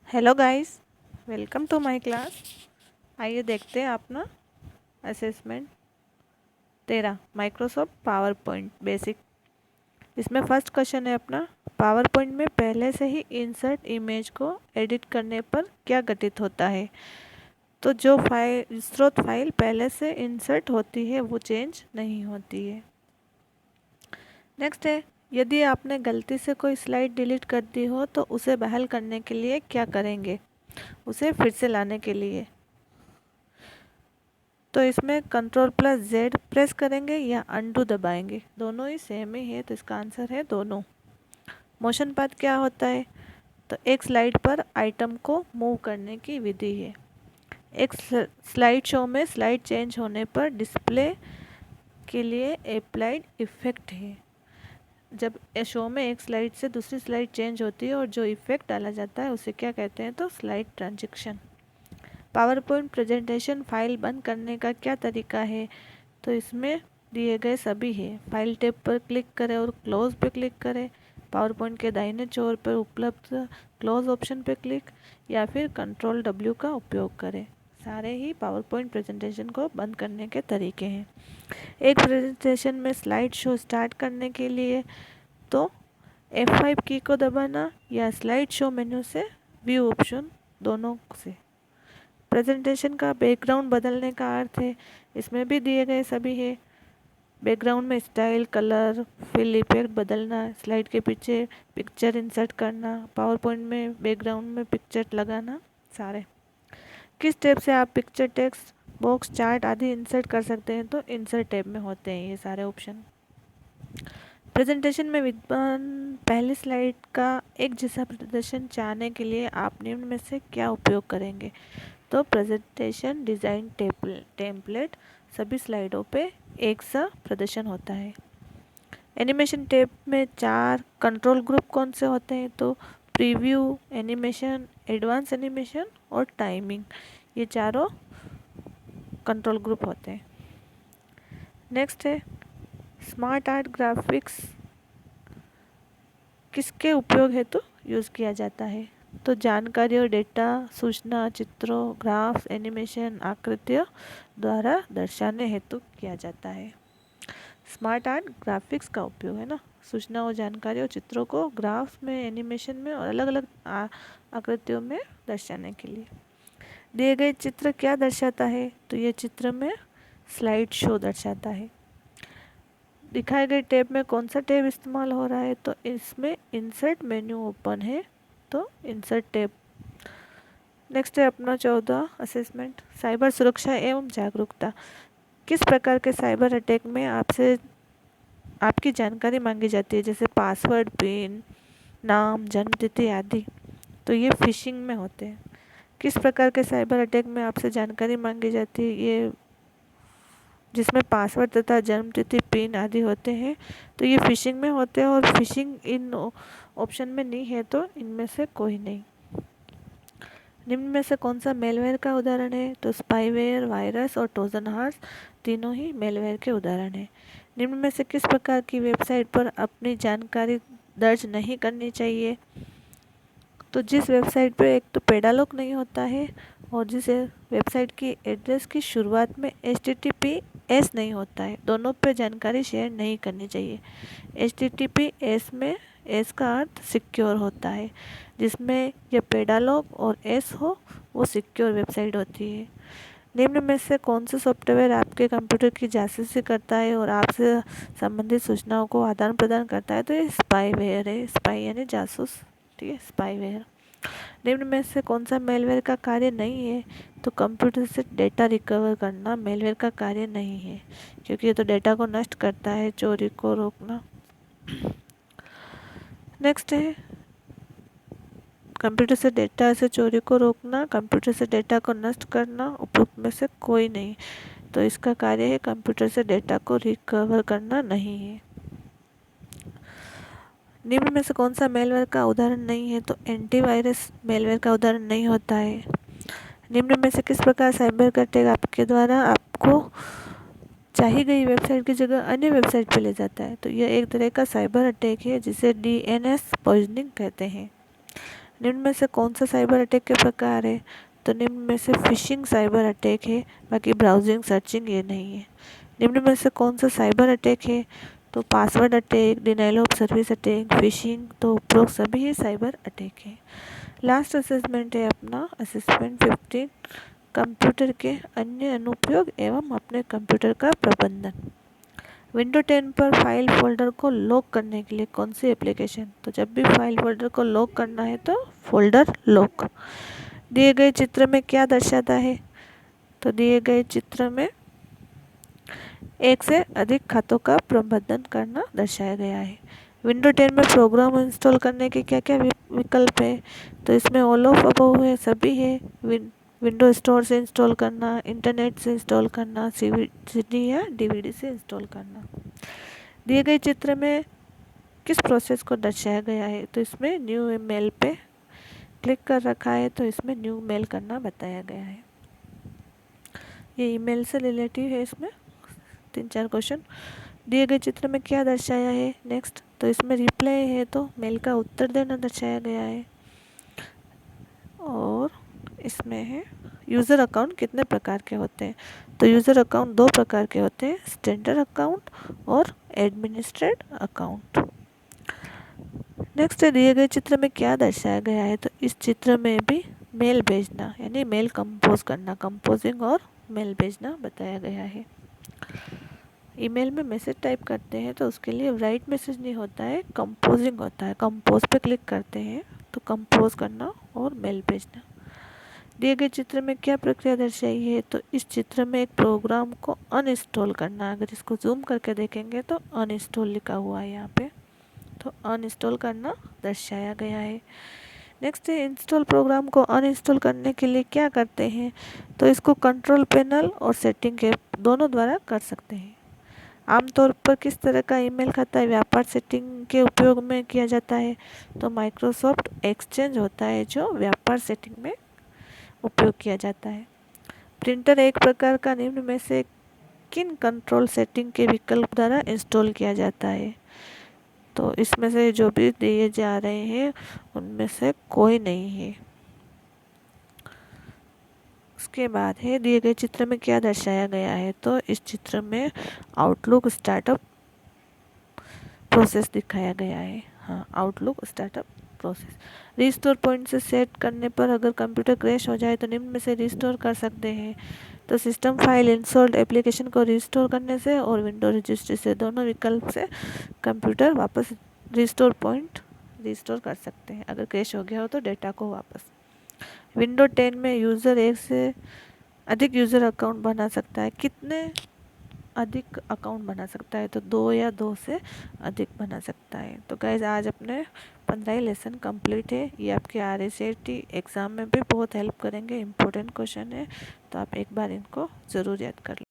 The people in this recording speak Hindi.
Hello guys, welcome to my class. आइए देखते हैं अपना assessment 13 Microsoft PowerPoint basic. इसमें फर्स्ट क्वेश्चन है अपना, पावर पॉइंट में पहले से ही इंसर्ट इमेज को एडिट करने पर क्या घटित होता है। तो जो फाइल स्रोत फाइल पहले से इंसर्ट होती है वो चेंज नहीं होती है। नेक्स्ट है, यदि आपने गलती से कोई स्लाइड डिलीट कर दी हो तो उसे बहाल करने के लिए क्या करेंगे, उसे फिर से लाने के लिए। तो इसमें Ctrl+Z प्रेस करेंगे या अंडू दबाएंगे, दोनों ही सेम ही है, तो इसका आंसर है दोनों। मोशन पाथ क्या होता है, तो एक स्लाइड पर आइटम को मूव करने की विधि है। एक स्लाइड शो में स्लाइड चेंज होने पर डिस्प्ले के लिए अप्लाइड इफेक्ट है। जब शो में एक स्लाइड से दूसरी स्लाइड चेंज होती है और जो इफेक्ट डाला जाता है उसे क्या कहते हैं, तो slide transition. Power point presentation file बंद करने का क्या तरीका है, तो इसमें दिए गए सभी है। फाइल टैब पर क्लिक करें और क्लोज पे क्लिक करें, पावर पॉइंट के दाहिने छोर पर उपलब्ध क्लोज ऑप्शन पे क्लिक, या फिर Ctrl+W का उपयोग करें। सारे ही पावर पॉइंट प्रेजेंटेशन को बंद करने के तरीके हैं। एक प्रेजेंटेशन में स्लाइड शो स्टार्ट करने के लिए तो F5 की को दबाना या स्लाइड शो मेन्यू से व्यू ऑप्शन, दोनों से। प्रेजेंटेशन का बैकग्राउंड बदलने का अर्थ है, इसमें भी दिए गए सभी है। बैकग्राउंड में स्टाइल, कलर, फिल इफेक्ट बदलना, स्लाइड के पीछे पिक्चर इंसर्ट करना, पावर पॉइंट में बैकग्राउंड में पिक्चर लगाना, सारे। किस टैब से आप पिक्चर, टेक्स्ट बॉक्स, चार्ट आदि इंसर्ट कर सकते हैं, तो इंसर्ट टैब में होते हैं ये सारे ऑप्शन। प्रेजेंटेशन में विद्यमान पहली स्लाइड का एक जैसा प्रदर्शन चाहने के लिए आप निम्न में से क्या उपयोग करेंगे, तो प्रेजेंटेशन डिज़ाइन टेम्पलेट, सभी स्लाइडों पे एक सा प्रदर्शन होता है। एनिमेशन टैब में 4 कंट्रोल ग्रुप कौन से होते हैं, तो प्रीव्यू, एनिमेशन, एडवांस एनिमेशन और टाइमिंग, ये चारों कंट्रोल ग्रुप होते हैं। नेक्स्ट है, स्मार्ट आर्ट ग्राफिक्स किसके उपयोग हेतु यूज़ किया जाता है, तो जानकारी और डेटा, सूचना, चित्रों, ग्राफ्स, एनिमेशन, आकृतियों द्वारा दर्शाने हेतु किया जाता है। स्मार्ट आर्ट ग्राफिक्स का उपयोग है ना, सूचना और जानकारी और चित्रों को ग्राफ्स में, एनिमेशन में और अलग अलग आकृतियों में दर्शाने के लिए। दिए गए चित्र क्या दर्शाता है, तो ये चित्र में स्लाइड शो दर्शाता है। दिखाए गए टैब में कौन सा टैब इस्तेमाल हो रहा है, तो इसमें इंसर्ट मेन्यू ओपन है, तो इंसर्ट टैब। नेक्स्ट है अपना 14 असेसमेंट, साइबर सुरक्षा एवं जागरूकता। किस प्रकार के साइबर अटैक में आपसे आपकी जानकारी मांगी जाती है, जैसे पासवर्ड, पिन, नाम, जन्मतिथि आदि, तो ये फिशिंग में होते हैं। किस प्रकार के साइबर अटैक में आपसे जानकारी मांगी जाती है, ये जिसमें पासवर्ड तथा जन्मतिथि, पिन आदि होते हैं, तो ये फिशिंग में होते हैं। और फिशिंग इन ऑप्शन में नहीं है, तो इनमें से कोई नहीं। निम्न में से कौन सा मेलवेयर का उदाहरण है, तो स्पाईवेयर, वायरस और ट्रोजन हॉर्स, तीनों ही मेलवेयर के उदाहरण हैं। निम्न में से किस प्रकार की वेबसाइट पर अपनी जानकारी दर्ज नहीं करनी चाहिए, तो जिस वेबसाइट पर एक तो पेडालॉक नहीं होता है और जिस वेबसाइट की एड्रेस की शुरुआत में HTTPS नहीं होता है, दोनों पे जानकारी शेयर नहीं करनी चाहिए। HTTPS में एस का अर्थ सिक्योर होता है, जिसमें यह पेडालॉक और एस हो वो सिक्योर वेबसाइट होती है। निम्न में से कौन सा सॉफ्टवेयर आपके कंप्यूटर की जासूसी करता है और आपसे संबंधित सूचनाओं को आदान प्रदान करता है, तो ये स्पाईवेयर है। स्पाई यानी जासूस, ठीक है, स्पाईवेयर। निम्न में से कौन सा मेलवेयर का कार्य नहीं है, तो कंप्यूटर से डेटा रिकवर करना मेलवेयर का कार्य नहीं है, क्योंकि ये तो डेटा को नष्ट करता है, चोरी को रोकना। नेक्स्ट है, कंप्यूटर से डेटा से चोरी को रोकना, कंप्यूटर से डेटा को नष्ट करना, उपयुक्त में से कोई नहीं, तो इसका कार्य है कंप्यूटर से डेटा को रिकवर करना नहीं है। निम्न में से कौन सा मेलवेयर का उदाहरण नहीं है, तो एंटीवायरस मेलवेयर का उदाहरण नहीं होता है। निम्न में से किस प्रकार साइबर अटैक आपके द्वारा आपको चाही गई वेबसाइट की जगह अन्य वेबसाइट पर ले जाता है, तो यह एक तरह का साइबर अटैक है जिसे DNS पॉइजनिंग कहते हैं। निम्न में से कौन सा साइबर अटैक के प्रकार है? तो निम्न में से फिशिंग साइबर अटैक है, बाकी ब्राउजिंग सर्चिंग ये नहीं है। निम्न में से कौन सा साइबर अटैक है? तो password attack, denial of service attack, fishing, तो उपरोक्त सभी ही साइबर अटैक है। लास्ट असेसमेंट है अपना असेसमेंट 15, कंप्यूटर के अन्य अनुप्रयोग एवं अपने कंप्यूटर का प्रबंधन। विंडो 10 पर फाइल फोल्डर को लॉक करने के लिए कौन सी एप्लीकेशन? तो जब भी फाइल फोल्डर को लॉक करना है तो फोल्डर लॉक। दिए गए चित्र में क्या दर्शाता है? तो दिए गए चित्र में एक से अधिक खातों का प्रबंधन करना दर्शाया गया है। विंडो 10 में प्रोग्राम इंस्टॉल करने के क्या क्या विकल्प है? तो इसमें ऑल ऑफ अबव है, सभी है। विंडो स्टोर से इंस्टॉल करना, इंटरनेट से इंस्टॉल करना, सीडी या डीवीडी से इंस्टॉल करना। दिए गए चित्र में किस प्रोसेस को दर्शाया गया है? तो इसमें न्यू मेल पे क्लिक कर रखा है, तो इसमें न्यू मेल करना बताया गया है। ये ईमेल से रिलेटिव है, इसमें 3-4 क्वेश्चन। दिए गए चित्र में क्या दर्शाया है? नेक्स्ट, तो इसमें रिप्लाई है, तो मेल का उत्तर देना दर्शाया गया है। और इसमें है यूज़र अकाउंट कितने प्रकार के होते हैं? तो यूज़र अकाउंट 2 प्रकार के होते हैं, स्टैंडर्ड अकाउंट और एडमिनिस्ट्रेट अकाउंट। नेक्स्ट है दिए गए चित्र में क्या दर्शाया गया है? तो इस चित्र में भी मेल भेजना यानी मेल कंपोज करना, कंपोजिंग और मेल भेजना बताया गया है। ईमेल में मैसेज टाइप करते हैं तो उसके लिए राइट मैसेज नहीं होता है, कंपोजिंग होता है। कंपोज पे क्लिक करते हैं तो कंपोज करना और मेल भेजना। दिए गए चित्र में क्या प्रक्रिया दर्शाई है? तो इस चित्र में एक प्रोग्राम को अनइंस्टॉल करना। अगर इसको जूम करके देखेंगे तो अनइंस्टॉल लिखा हुआ है यहाँ पे, तो अनइंस्टॉल करना दर्शाया गया है। नेक्स्ट है इंस्टॉल प्रोग्राम को अनइंस्टॉल करने के लिए क्या करते हैं? तो इसको कंट्रोल पैनल और सेटिंग के दोनों द्वारा कर सकते हैं। आमतौर पर किस तरह का ईमेल खाता व्यापार सेटिंग के उपयोग में किया जाता है? तो माइक्रोसॉफ्ट एक्सचेंज होता है जो व्यापार सेटिंग में उपयोग किया जाता है। प्रिंटर एक प्रकार का निम्न में से किन कंट्रोल सेटिंग के विकल्प द्वारा इंस्टॉल किया जाता है? तो इसमें से जो भी दिए जा रहे हैं उनमें से कोई नहीं है। उसके बाद है दिए गए चित्र में क्या दर्शाया गया है? तो इस चित्र में आउटलुक स्टार्टअप प्रोसेस दिखाया गया है। हाँ, outlook startup process. Restore point से सेट करने पर अगर कंप्यूटर क्रैश हो जाए तो निम्न में से रिस्टोर कर सकते हैं। तो सिस्टम फाइल इंस्टॉल्ड एप्लीकेशन को रिस्टोर करने से और विंडो रजिस्ट्री से, दोनों विकल्प से कंप्यूटर वापस रिस्टोर पॉइंट रिस्टोर कर सकते हैं अगर क्रैश हो गया हो तो डेटा को वापस। विंडो 10 में यूज़र एक से अधिक यूज़र अकाउंट बना सकता है। कितने अधिक अकाउंट बना सकता है? तो 2 या 2 से अधिक बना सकता है। तो गाइज आज अपने 15 लेसन कंप्लीट है। ये आपके RSAT एग्ज़ाम में भी बहुत हेल्प करेंगे, इम्पोर्टेंट क्वेश्चन है, तो आप एक बार इनको ज़रूर याद कर लें।